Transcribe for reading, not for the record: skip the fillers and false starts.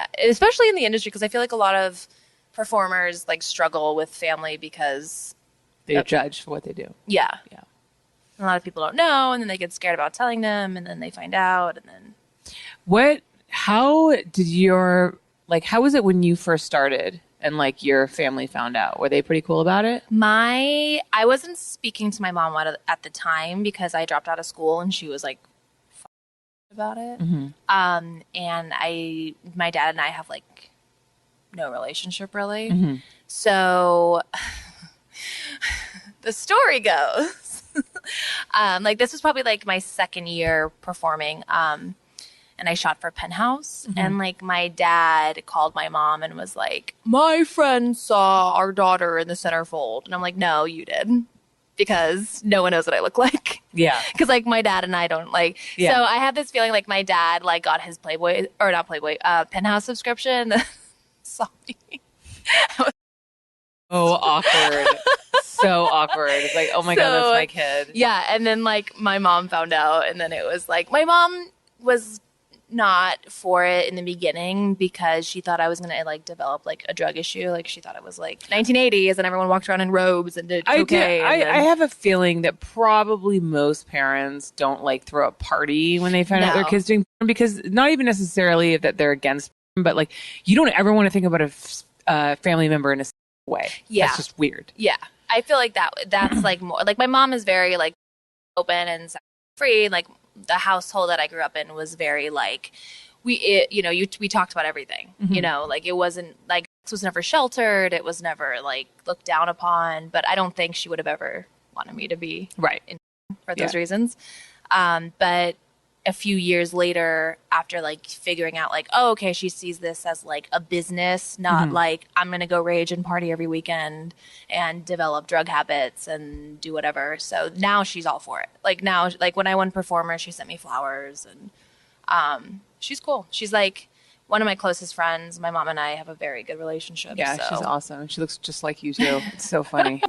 Yeah. Especially in the industry, because I feel like a lot of performers like struggle with family because they're judged for what they do. Yeah. Yeah. A lot of people don't know, and then they get scared about telling them, and then they find out, and then. How did how was it when you first started and like your family found out? Were they pretty cool about it? I wasn't speaking to my mom at the time because I dropped out of school, and she was like about it. Mm-hmm. And my dad and I have like no relationship really. Mm-hmm. So the story goes, like this was probably like my second year performing. And I shot for Penthouse, and like my dad called my mom and was like, "My friend saw our daughter in the centerfold," and I'm like, "No, you did." Because no one knows what I look like. Yeah. Because like my dad and I don't like. Yeah. So I have this feeling like my dad like got his Playboy or not Playboy Penthouse subscription. Saw me. Oh, awkward. So awkward. It's like, oh my God, that's my kid. Yeah, and then like my mom found out, and then it was like my mom was not for it in the beginning because she thought I was going to like develop like a drug issue. Like she thought it was like 1980s and everyone walked around in robes and did cocaine. I have a feeling that probably most parents don't like throw a party when they find out their kids doing porn, because not even necessarily that they're against porn, but like you don't ever want to think about a family member in a way. Yeah. That's just weird. Yeah. I feel like that's like more like my mom is very like open and free. Like the household that I grew up in was very like we talked about everything, like it wasn't like it was never sheltered. It was never like looked down upon, but I don't think she would have ever wanted me to be right for those reasons. But a few years later, after like figuring out like, oh, okay, she sees this as like a business, not like I'm going to go rage and party every weekend and develop drug habits and do whatever. So now she's all for it. Like now, like when I won Performer, she sent me flowers and she's cool. She's like one of my closest friends. My mom and I have a very good relationship. Yeah, so. she's awesome. She looks just like you too. It's so funny.